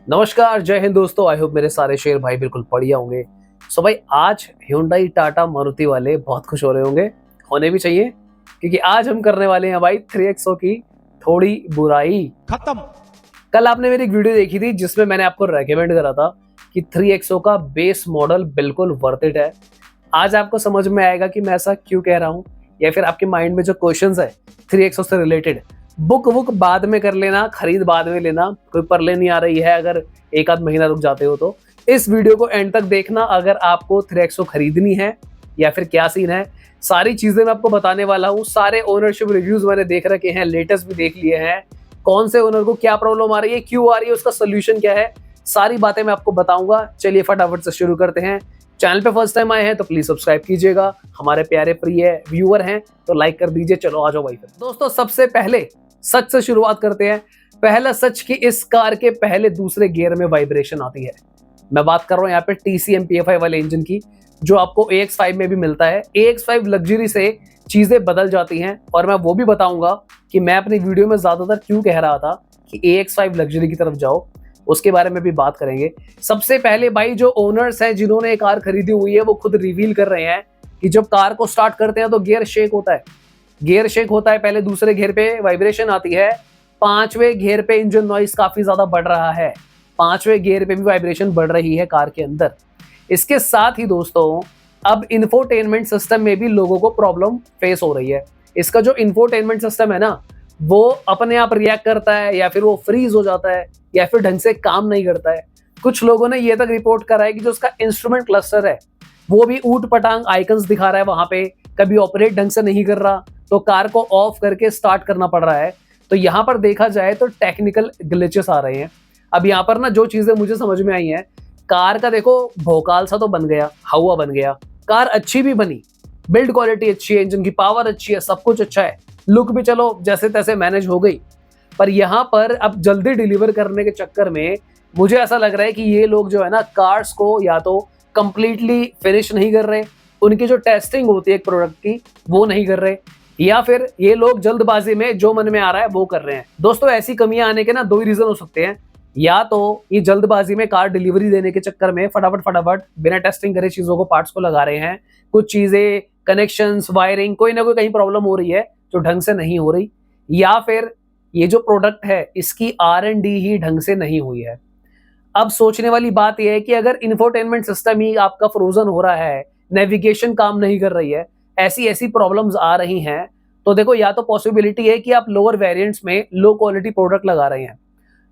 नमस्कार, जय हिंद दोस्तों। आई होप मेरे सारे शेर भाई बिल्कुल बढ़िया होंगे। सो भाई आज Hyundai टाटा मारुति वाले बहुत खुश हो रहे होंगे, होने भी चाहिए, क्योंकि आज हम करने वाले हैं भाई 3XO की थोड़ी बुराई खत्म। कल आपने मेरी एक वीडियो देखी थी जिसमें मैंने आपको रेकमेंड करा था कि 3XO का बेस मॉडल बिल्कुल वर्थ इट है। आज आपको समझ में आएगा कि मैं ऐसा क्यों कह रहा हूँ, या फिर आपके माइंड में जो क्वेश्चंस है 3XO से रिलेटेड, बुक बाद में कर लेना, खरीद बाद में लेना, कोई परले नहीं आ रही है अगर एक आध महीना रुक जाते हो तो। इस वीडियो को एंड तक देखना अगर आपको 3XO खरीदनी है या फिर क्या सीन है। सारी चीजें मैं आपको बताने वाला हूँ। सारे ओनरशिप रिव्यूज मैंने देख रखे हैं, लेटेस्ट भी देख लिए हैं, कौन से ओनर को क्या प्रॉब्लम आ रही है, क्यों आ रही है, उसका सोल्यूशन क्या है, सारी बातें मैं आपको बताऊंगा। चलिए फटाफट से शुरू करते हैं। चैनल पे फर्स्ट टाइम आए हैं तो प्लीज सब्सक्राइब कीजिएगा। हमारे प्यारे प्रिय व्यूअर हैं तो लाइक कर दीजिए। चलो आ जाओ भाई। दोस्तों सबसे पहले सच से शुरुआत करते हैं। पहला सच कि इस कार के पहले दूसरे गियर में वाइब्रेशन आती है। मैं बात कर रहा हूं यहाँ पे TCM PFI वाले इंजन की, जो आपको AX5 में भी मिलता है। AX5 लग्जरी से चीजें बदल जाती हैं और मैं वो भी बताऊंगा कि मैं अपनी वीडियो में ज्यादातर क्यों कह रहा था कि AX5 लग्जरी की तरफ जाओ, उसके बारे में भी बात करेंगे। सबसे पहले भाई जो ओनर्स हैं जिन्होंने ये कार खरीदी हुई है वो खुद रिवील कर रहे हैं कि जब कार को स्टार्ट करते हैं तो गियर शेक होता है। गियर शेक होता है, पहले दूसरे गियर पे वाइब्रेशन आती है, पांचवें गियर पे इंजन नॉइस काफी ज्यादा बढ़ रहा है, पांचवें गियर पे भी वाइब्रेशन बढ़ रही है कार के अंदर। इसके साथ ही दोस्तों अब इंफोटेनमेंट सिस्टम में भी लोगों को प्रॉब्लम फेस हो रही है। इसका जो इंफोटेनमेंट सिस्टम है ना, वो अपने आप रिएक्ट करता है या फिर वो फ्रीज हो जाता है या फिर ढंग से काम नहीं करता है। कुछ लोगों ने ये तक रिपोर्ट करा है कि जो उसका इंस्ट्रूमेंट क्लस्टर है वो भी ऊट पटांग आइकन्स दिखा रहा है वहां पे, कभी ऑपरेट ढंग से नहीं कर रहा तो कार को ऑफ करके स्टार्ट करना पड़ रहा है। तो यहाँ पर देखा जाए तो टेक्निकल ग्लिचेस आ रहे हैं। अब यहाँ पर ना जो चीजें मुझे समझ में आई हैं, कार का देखो भोकाल सा तो बन गया, हवा बन गया, कार अच्छी भी बनी, बिल्ड क्वालिटी अच्छी है, इंजन की पावर अच्छी है, सब कुछ अच्छा है, लुक भी चलो जैसे तैसे मैनेज हो गई। पर यहाँ पर अब जल्दी डिलीवर करने के चक्कर में मुझे ऐसा लग रहा है कि ये लोग जो है ना कार्स को या तो कंप्लीटली फिनिश नहीं कर रहे, उनकी जो टेस्टिंग होती है एक प्रोडक्ट की वो नहीं कर रहे, या फिर ये लोग जल्दबाजी में जो मन में आ रहा है वो कर रहे हैं। दोस्तों ऐसी कमियां आने के ना दो ही रीजन हो सकते हैं। या तो ये जल्दबाजी में कार डिलीवरी देने के चक्कर में फटाफट बिना टेस्टिंग करे चीजों को, पार्ट्स को लगा रहे हैं, कुछ चीजें कनेक्शंस वायरिंग कोई ना कोई कहीं प्रॉब्लम हो रही है जो ढंग से नहीं हो रही, या फिर ये जो प्रोडक्ट है इसकी R&D ही ढंग से नहीं हुई है। अब सोचने वाली बात यह है कि अगर इंफोटेनमेंट सिस्टम ही आपका फ्रोजन हो रहा है, नेविगेशन काम नहीं कर रही है, ऐसी ऐसी प्रॉब्लम्स आ रही हैं, तो देखो या तो पॉसिबिलिटी है कि आप लोअर वेरिएंट्स में लो क्वालिटी प्रोडक्ट लगा रहे हैं।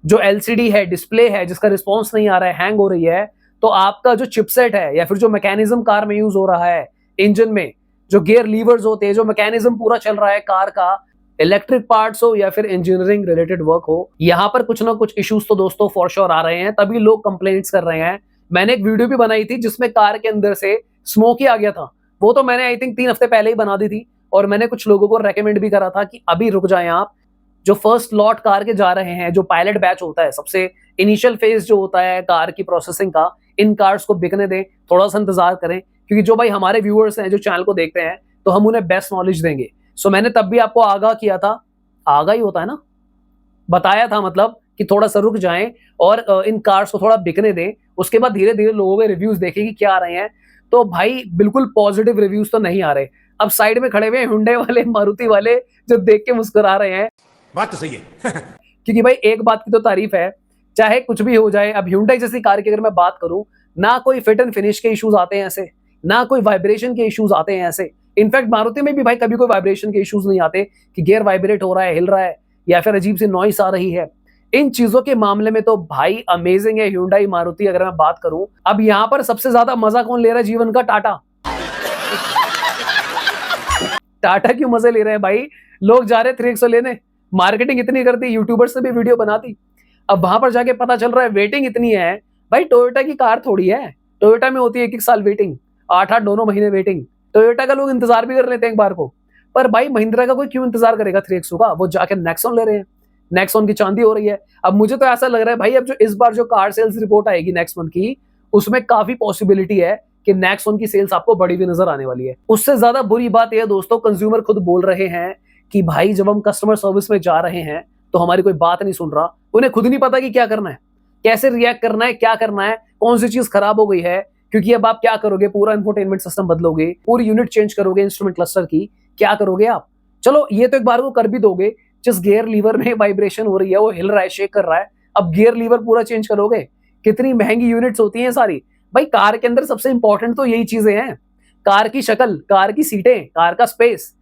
जो LCD है, डिस्प्ले है, जिसका रिस्पॉन्स नहीं आ रहा है, हैंग हो रही है, तो आपका जो चिपसेट है या फिर जो मैकेनिज्म कार में यूज हो रहा है, इंजन में जो गियर लीवर्स होते हैं, जो मैकेनिज्म पूरा चल रहा है कार का, इलेक्ट्रिक पार्ट्स हो या फिर इंजीनियरिंग रिलेटेड वर्क हो, यहाँ पर कुछ ना कुछ इश्यूज तो दोस्तों फॉर श्योर आ रहे हैं, तभी लोग कंप्लेंट्स कर रहे हैं। मैंने एक वीडियो भी बनाई थी जिसमें कार के अंदर से स्मोक ही आ गया था, वो तो मैंने आई थिंक 3 हफ्ते पहले ही बना दी थी, और मैंने कुछ लोगों को रेकमेंड भी करा था कि अभी रुक जाएं आप, जो फर्स्ट लॉट कार के जा रहे हैं, जो पायलट बैच होता है, सबसे इनिशियल फेज जो होता है कार की प्रोसेसिंग का, इन कार्स को बिकने दें, थोड़ा सा इंतजार करें, क्योंकि जो भाई हमारे व्यूअर्स हैं जो चैनल को देखते हैं तो हम उन्हें बेस्ट नॉलेज देंगे। सो मैंने तब भी आपको आगाह किया था, आगाह ही होता है ना, बताया था मतलब कि थोड़ा सा रुक जाएं और इन कार्स को थोड़ा बिकने दें, उसके बाद धीरे धीरे लोगों के रिव्यूज देखें कि क्या आ रहे हैं। तो भाई बिल्कुल पॉजिटिव रिव्यूज तो नहीं आ रहे। अब साइड में खड़े हुए हैं Hyundai वाले, मारुति वाले, जो देख के मुस्कुरा रहे हैं। बात तो सही है। क्योंकि भाई एक बात की तो तारीफ है, चाहे कुछ भी हो जाए। अब Hyundai जैसी कार की अगर मैं बात करूं, ना कोई फिट एंड फिनिश के इश्यूज आते हैं ऐसे, ना कोई वाइब्रेशन के इश्यूज आते हैं ऐसे। इनफैक्ट मारुति में भी भाई कभी कोई वाइब्रेशन के इश्यूज नहीं आते कि गियर वाइब्रेट हो रहा है, हिल रहा है, या फिर अजीब सी नॉइस आ रही है। इन चीजों के मामले में तो भाई अमेजिंग है Hyundai मारुति, अगर मैं बात करूं। अब यहाँ पर सबसे ज्यादा मजा कौन ले रहा है जीवन का? टाटा। टाटा क्यों मजे ले रहे हैं भाई? लोग जा रहे 3XO लेने, मार्केटिंग इतनी कर दी, यूट्यूबर्स ने भी वीडियो बना दी, अब वहां पर जाके पता चल रहा है वेटिंग इतनी है। भाई टोयोटा की कार थोड़ी है, टोयोटा में होती है 1-1 साल वेटिंग, 8-8 दोनों महीने वेटिंग। टोयोटा का लोग इंतजार भी कर लेते हैं एक बार को, पर भाई महिंद्रा का कोई क्यों इंतजार करेगा 3XO का? वो जाके नेक्सॉन ले रहे हैं, नेक्सॉन की चांदी हो रही है। अब मुझे तो ऐसा लग रहा है भाई, अब जो इस बार जो कार सेल्स रिपोर्ट आएगी नेक्स्ट मंथ की, उसमें काफी पॉसिबिलिटी है कि नेक्सॉन की सेल्स आपको बढ़ी हुई नजर आने वाली है। उससे ज्यादा बुरी बात यह दोस्तों, कंज्यूमर खुद बोल रहे हैं कि भाई जब हम कस्टमर सर्विस में जा रहे हैं तो हमारी कोई बात नहीं सुन रहा, उन्हें खुद नहीं पता कि क्या करना है। कैसे रिएक्ट करना है, क्या करना है, कौन सी चीज खराब हो गई है, क्योंकि अब आप क्या करोगे, पूरा इंफोटेनमेंट सिस्टम बदलोगे, पूरी यूनिट चेंज करोगे इंस्ट्रूमेंट क्लस्टर की, क्या करोगे आप? चलो ये तो एक बार को कर भी दोगे, जिस गियर लीवर में वाइब्रेशन हो रही है, वो हिल रहा है, शेक कर रहा है, अब गियर लीवर पूरा चेंज करोगे, कितनी महंगी यूनिट्स होती हैं सारी। भाई कार के अंदर सबसे इंपॉर्टेंट तो यही चीजें हैं, कार की शक्ल, कार की सीटें, कार का स्पेस।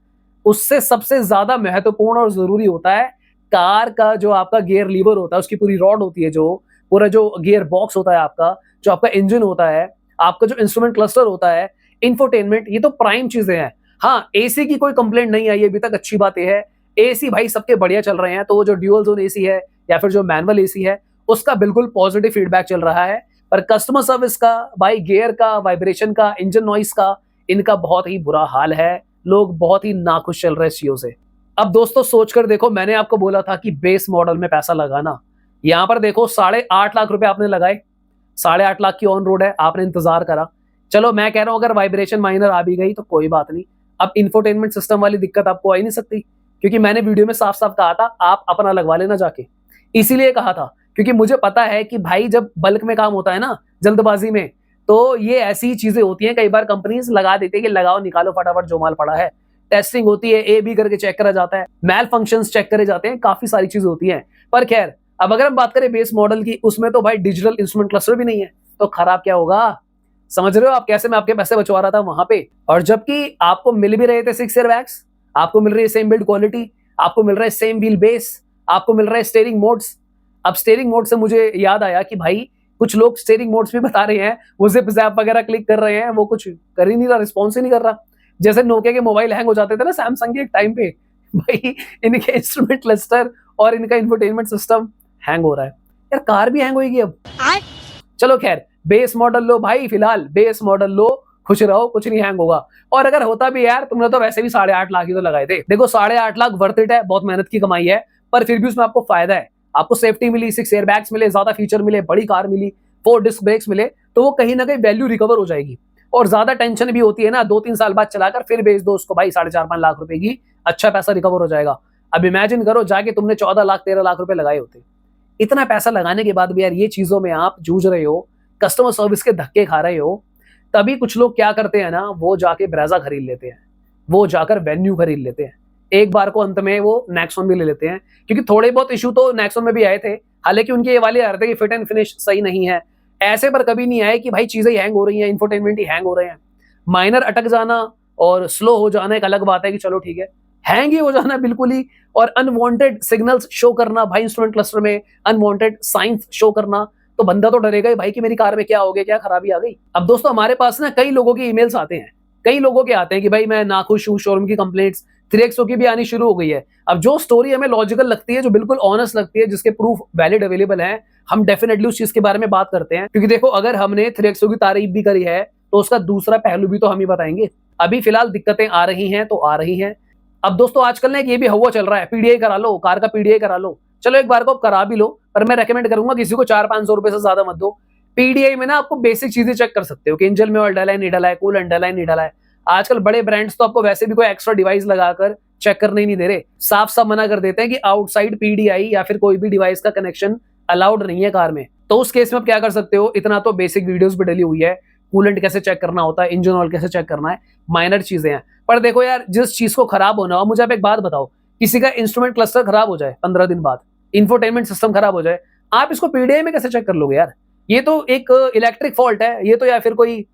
उससे सबसे ज्यादा महत्वपूर्ण और जरूरी होता है कार का जो आपका गियर लीवर होता है, उसकी पूरी रॉड होती है, जो पूरा जो गियर बॉक्स होता है आपका, जो आपका इंजन होता है, आपका जो इंस्ट्रूमेंट क्लस्टर होता है, इंफोटेनमेंट, ये तो प्राइम चीजें हैं। हाँ, एसी की कोई कंप्लेंट नहीं आई अभी तक, अच्छी बात यह है एसी भाई सबके बढ़िया चल रहे हैं। तो वो जो ड्यूअल जोन एसी है या फिर जो मैनुअल एसी है, उसका बिल्कुल पॉजिटिव फीडबैक चल रहा है। पर कस्टमर सर्विस का, भाई गियर का, वाइब्रेशन का, इंजन नॉइस का, इनका बहुत ही बुरा हाल है। लोग बहुत ही नाखुश चल रहे हैं इस चीजों से। अब दोस्तों सोचकर देखो, मैंने आपको बोला था कि बेस मॉडल में पैसा लगाना, यहां पर देखो 8.5 लाख रुपए आपने लगाए, 8.5 लाख की ऑन रोड है, आपने इंतजार करा। चलो मैं कह रहा हूं अगर वाइब्रेशन माइनर आ भी गई तो कोई बात नहीं, अब इंफोटेनमेंट सिस्टम वाली दिक्कत आपको आ ही नहीं सकती, क्योंकि मैंने वीडियो में साफ साफ कहा था आप अपना लगवा लेना जाके। इसीलिए कहा था क्योंकि मुझे पता है कि भाई जब बल्क में काम होता है ना, जल्दबाजी में, तो ये ऐसी चीजें होती हैं, कई बार कंपनीज लगा देती है कि लगाओ निकालो फटाफट जो माल पड़ा है। टेस्टिंग होती है, ए बी करके चेक करा जाता है, मैल फंक्शंस चेक करे जाते हैं, काफी सारी चीजें होती हैं। पर खैर, अब अगर हम बात करें बेस मॉडल की, उसमें तो भाई डिजिटल इंस्ट्रूमेंट क्लस्टर भी नहीं है, तो खराब क्या होगा? समझ रहे हो आप कैसे मैं आपके पैसे बचवा रहा था वहां पे? और जबकि आपको मिल भी रहे थे 6 एयर बैग्स, आपको मिल रही है सेम बिल्ड क्वालिटी, आपको मिल रहा है सेम व्हील बेस, आपको मिल रहा है स्टीयरिंग मोड्स। अब स्टीयरिंग मोड से मुझे याद आया कि भाई कुछ लोग स्टीयरिंग मोड्स भी बता रहे हैं, वो जिप जैप वगैरह क्लिक कर रहे हैं, वो कुछ कर ही नहीं रहा, रिस्पॉन्स ही नहीं कर रहा। जैसे नोकिया के मोबाइल हैंग हो जाते थे ना, सैमसंग के एक टाइम पे, भाई इनके इंस्ट्रूमेंट क्लस्टर और इनका इंफोटेनमेंट सिस्टम हैंग हो रहा है। यार कार भी हैंग होगी अब। चलो खैर, बेस मॉडल लो भाई, फिलहाल बेस मॉडल लो, खुश रहो, कुछ नहीं हैंग होगा। और अगर होता भी यार, तुमने तो वैसे भी 8.5 लाख ही तो लगाए थे। देखो 8.5 लाख वर्थ इट है, बहुत मेहनत की कमाई है, पर फिर भी उसमें आपको फायदा है। आपको सेफ्टी मिली, 6 एयर बैग्स मिले, ज्यादा फीचर मिले, बड़ी कार मिली, 4 डिस्क ब्रेक्स मिले, तो वो कहीं ना कहीं वैल्यू रिकवर हो जाएगी। और ज्यादा टेंशन भी होती है ना, 2-3 साल बाद चलाकर फिर बेच दो उसको भाई 4.5-5 लाख रुपए की, अच्छा पैसा रिकवर हो जाएगा। अब इमेजिन करो जाके तुमने 14 लाख 13 लाख रुपए लगाए होते, इतना पैसा लगाने के बाद भी यार ये चीजों में आप जूझ रहे हो, कस्टमर सर्विस के धक्के खा रहे हो। तभी कुछ लोग क्या करते हैं ना, वो जाके ब्रेजा खरीद लेते हैं, वो जाकर वेन्यू खरीद लेते हैं, एक बार को अंत में वो नेक्सॉन भी ले लेते हैं, क्योंकि थोड़े बहुत इशू तो नेक्सॉन में भी आए थे। हालांकि उनके ये वाले आ रहे थे कि फिट एंड फिनिश सही नहीं है, ऐसे पर कभी नहीं आए कि भाई चीजें हैंग हो रही हैं, इंफोटेनमेंट ही हैंग हो रहे हैं। माइनर अटक जाना और स्लो हो जाना एक अलग बात है कि चलो ठीक है, हैंग ही हो जाना बिल्कुल ही, और अनवांटेड सिग्नल्स शो करना भाई इंस्ट्रूमेंट क्लस्टर में, अनवांटेड साइंस शो करना, तो बंदा तो डरेगा ही भाई कि मेरी कार में क्या हो गया, क्या खराबी आ गई। अब दोस्तों हमारे पास ना कई लोगों के ईमेल्स आते हैं, कई लोगों के आते हैं कि भाई मैं नाखुश हूं, शोरूम की कंप्लेंट्स 3XO की भी आनी शुरू हो गई है। अब जो स्टोरी हमें लॉजिकल लगती है, जो बिल्कुल ऑनेस्ट लगती है, जिसके प्रूफ वैलिड अवेलेबल है, हम डेफिनेटली उस चीज के बारे में बात करते हैं। क्योंकि देखो अगर हमने 3XO की तारीफ भी करी है, तो उसका दूसरा पहलू भी तो हम ही बताएंगे। अभी फिलहाल दिक्कतें आ रही हैं तो आ रही हैं। अब दोस्तों आजकल ना ये भी हवा चल रहा है, पीडीआई करा लो, कार का पीडीआई करा लो। चलो एक बार को करा भी लो, पर मैं रेकमेंड करूंगा किसी को 400-500 रुपए से ज्यादा मत दो। पीडीआई में ना आपको बेसिक चीजें चेक कर सकते हो कि इंजन में ऑयल डाला है नहीं डाला है, कूलेंट डाला है नहीं डाला है। आजकल बड़े ब्रांड्स तो आपको वैसे भी कोई एक्स्ट्रा डिवाइस लगाकर चेक करने ही नहीं दे रहे, साफ साफ मना कर देते हैं कि आउटसाइड पीडीआई या फिर कोई भी डिवाइस का कनेक्शन अलाउड नहीं है कार में। तो उस केस में आप क्या कर सकते हो, इतना तो बेसिक वीडियोस भी डली हुई है, कूलेंट कैसे चेक करना होता है, इंजन ऑयल कैसे चेक करना है, माइनर चीजें हैं। पर देखो यार, जिस चीज को खराब होना हो, मुझे आप एक बात बताओ, किसी का इंस्ट्रूमेंट क्लस्टर खराब हो जाए 15 दिन बाद, इंफोटेनमेंट सिस्टम खराब हो जाए, आप इसको पीडीआई में कैसे चेक कर लोगे यार? ये तो एक इलेक्ट्रिक फॉल्ट है, ये तो या फिर कोई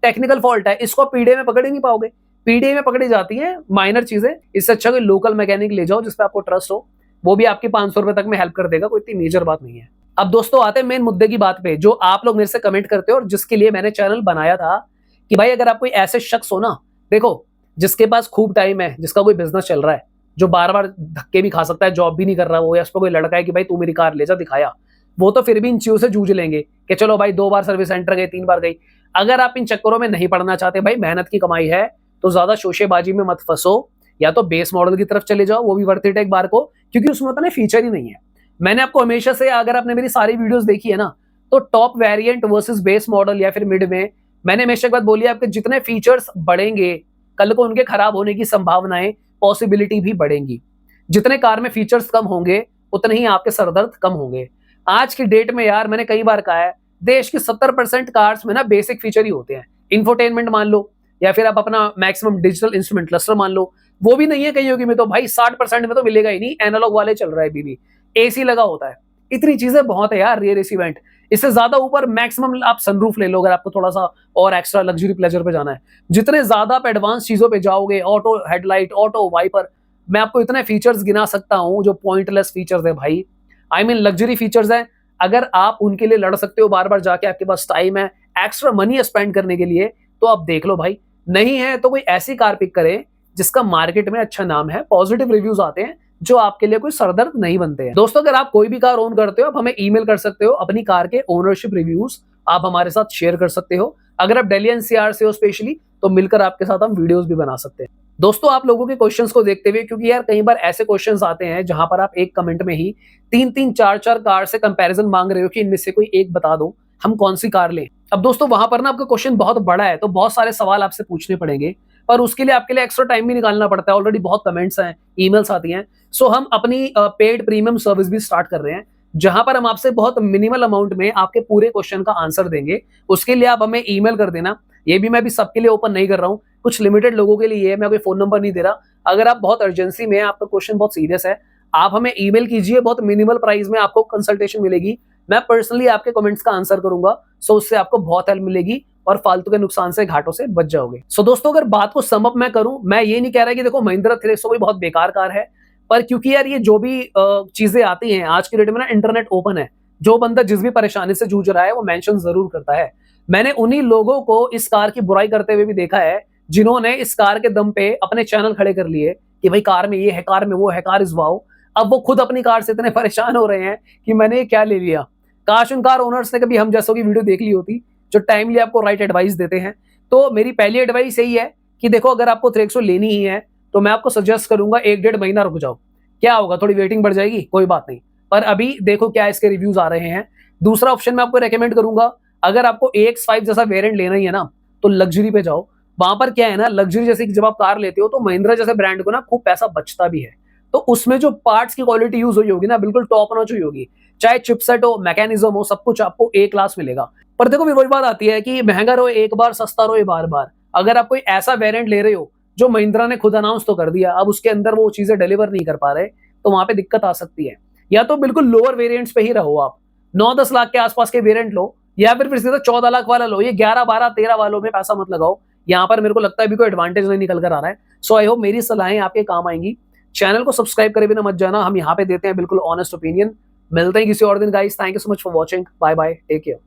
टेक्निकल फॉल्ट है, इसको पीडीआई में पकड़ ही नहीं पाओगे। पीडीआई में पकड़ी जाती है माइनर चीजें, इससे अच्छा कोई लोकल मैकेनिक ले जाओ जिसपे आपको ट्रस्ट हो, वो भी आपकी 500 रुपए तक में हेल्प कर देगा, कोई इतनी मेजर बात नहीं है। अब दोस्तों आते हैं मेन मुद्दे की बात पे, जो आप लोग मेरे से कमेंट करते हो और जिसके लिए मैंने चैनल बनाया था कि भाई अगर आप कोई ऐसे शख्स हो ना, देखो जिसके पास खूब टाइम है, जिसका कोई बिजनेस चल रहा है, जो बार बार धक्के भी खा सकता है, जॉब भी नहीं कर रहा वो, या उस पर कोई लड़का है कि भाई तू मेरी कार ले जा दिखाया, वो तो फिर भी इन चीजों से जूझ लेंगे कि चलो भाई 2 बार सर्विस सेंटर गए, 3 बार गई। अगर आप इन चक्करों में नहीं पड़ना चाहते, भाई मेहनत की कमाई है, तो ज्यादा शोशेबाजी में मत फंसो, या तो बेस मॉडल की तरफ चले जाओ, वो भी वर्थ इट है एक बार को, क्योंकि उसमें उतना फीचर ही नहीं है। मैंने आपको हमेशा से, अगर आपने मेरी सारी वीडियोस देखी है ना, तो top variant versus base model या फिर मिड में, मैंने हमेशा एक बात बोली है, आपके जितने फीचर्स बढ़ेंगे, कल को उनके खराब होने की संभावनाएं, पॉसिबिलिटी भी बढ़ेंगी। जितने कार में फीचर्स कम होंगे, उतने ही आपके सरदर्द कम होंगे। आज की डेट में यार मैंने कई बार कहा है, देश की 70% कार्स में ना बेसिक फीचर ही होते हैं। इंफोटेनमेंट मान लो, या फिर आप अपना मैक्सिमम डिजिटल इंस्ट्रूमेंट क्लस्टर मान लो, वो भी नहीं है कहीं होगी में तो भाई 60% में तो मिलेगा ही नहीं, एनालॉग वाले चल रहा है अभी भी, एसी लगा होता है। इतनी चीजें बहुत है यार रियर एसी वेंट। इससे ज्यादा ऊपर मैक्सिमम आप सनरूफ ले लो अगर आपको थोड़ा सा और एक्स्ट्रा लग्जरी प्लेजर पे जाना है। जितने ज्यादा आप एडवांस चीजों पे जाओगे, ऑटो हेडलाइट, ऑटो वाइपर, मैं आपको इतने फीचर्स गिना सकता हूं जो पॉइंटलेस फीचर्स है भाई। आई मीन लग्जरी फीचर्स है। अगर आप उनके लिए लड़ सकते हो बार बार जाके, आपके पास टाइम है, एक्स्ट्रा मनी स्पेंड करने के लिए, तो आप देख लो भाई। नहीं है तो कोई ऐसी कार पिक करें जिसका मार्केट में अच्छा नाम है, पॉजिटिव रिव्यूज आते हैं, जो आपके लिए कोई सरदर्द नहीं बनते हैं। दोस्तों अगर आप कोई भी कार ओन करते हो, आप हमें ईमेल कर सकते हो, अपनी कार के ओनरशिप रिव्यूज आप हमारे साथ शेयर कर सकते हो। अगर आप दिल्ली एनसीआर से हो स्पेशली, तो मिलकर आपके साथ हम वीडियोस भी बना सकते हैं। दोस्तों आप लोगों के क्वेश्चंस को देखते हुए, क्योंकि यार कई बार ऐसे क्वेश्चंस आते हैं जहां पर आप एक कमेंट में ही 3-3, 4-4 कार से कंपैरिजन मांग रहे हो कि इनमें से कोई एक बता दो हम कौन सी कार लें। अब दोस्तों वहां पर ना आपका क्वेश्चन बहुत बड़ा है, तो बहुत सारे सवाल आपसे पूछने पड़ेंगे, पर उसके लिए आपके लिए एक्स्ट्रा टाइम भी निकालना पड़ता है। ऑलरेडी बहुत कमेंट्स हैं, ईमेल्स आती हैं। सो हम अपनी पेड प्रीमियम सर्विस भी स्टार्ट कर रहे हैं, जहां पर हम आपसे बहुत मिनिमल अमाउंट में आपके पूरे क्वेश्चन का आंसर देंगे। उसके लिए आप हमें ईमेल कर देना। ये भी मैं भी सबके लिए ओपन नहीं कर रहा हूँ, कुछ लिमिटेड लोगों के लिए है, मैं कोई फोन नंबर नहीं दे रहा। अगर आप बहुत अर्जेंसी में, आपका क्वेश्चन बहुत सीरियस है, आप हमें ईमेल कीजिए, बहुत मिनिमल प्राइस में आपको कंसल्टेशन मिलेगी। मैं पर्सनली आपके कमेंट्स का आंसर करूंगा, सो उससे आपको बहुत हेल्प मिलेगी और फालतू के नुकसान से, घाटों से बच जाओगे। सो दोस्तों अगर बात को सम अप मैं करूं, मैं ये नहीं कह रहा कि देखो महिंद्रा 300 कोई बहुत बेकार कार है, पर क्योंकि यार ये जो भी चीजें आती हैं आज की डेट में ना, इंटरनेट ओपन है, जो बंदा जिस भी परेशानी से जूझ रहा है वो मेंशन जरूर करता है। मैंने उन्हीं लोगों को इस कार की बुराई करते हुए भी देखा है जिन्होंने इस कार के दम पे अपने चैनल खड़े कर लिए कि भाई कार में ये है, कार में वो है, कार इज वाओ। अब वो खुद अपनी कार से इतने परेशान हो रहे हैं कि मैंने ये क्या ले लिया। काश उन कार ओनर्स ने कभी हम जैसों की वीडियो देख ली होती, जो टाइमली आपको राइट एडवाइस देते हैं। तो मेरी पहली एडवाइस यही है कि देखो अगर आपको 300 लेनी ही है, तो मैं आपको सजेस्ट करूंगा 1-1.5 महीना रुक जाओ। क्या होगा, थोड़ी वेटिंग बढ़ जाएगी, कोई बात नहीं, पर अभी देखो क्या इसके रिव्यूज आ रहे हैं। दूसरा ऑप्शन मैं आपको रेकमेंड करूंगा, अगर आपको AX5 जैसा वेरिएंट लेना ही है ना, तो लग्जरी पे जाओ। वहां पर क्या है ना, लग्जरी जैसे जब आप कार लेते हो तो महिंद्रा जैसे ब्रांड को ना खूब पैसा बचता भी है। तो उसमें जो पार्ट्स की क्वालिटी यूज हुई होगी ना, बिल्कुल टॉप नॉच हुई होगी। चाहे चिपसेट हो, मैकेनिज्म हो, सब कुछ आपको A क्लास मिलेगा। पर देखो फिर वही बात आती है कि महंगा रहो एक बार, सस्ता रहो बार बार। अगर आप कोई ऐसा वेरिएंट ले रहे हो जो महिंद्रा ने खुद अनाउंस तो कर दिया, अब उसके अंदर वो चीजें डिलीवर नहीं कर पा रहे, तो वहां पे दिक्कत आ सकती है। या तो बिल्कुल लोअर वेरिएंट्स पे ही रहो, आप 9-10 लाख के आसपास के वेरिएंट लो, या फिर सीधा 14 लाख वाला लो। ये 11-12-13 वालों में पैसा मत लगाओ, यहाँ पर मेरे को लगता है अभी कोई एडवांटेज नहीं निकल कर आ रहा है। सो आई होप मेरी सलाहें आपके काम आएंगी। चैनल को सब्सक्राइब करे बिना मत जाना, हम यहाँ पे देते हैं बिल्कुल ऑनेस्ट ओपिनियन। मिलते हैं किसी और दिन guys, thank you so much for watching, bye bye, take care.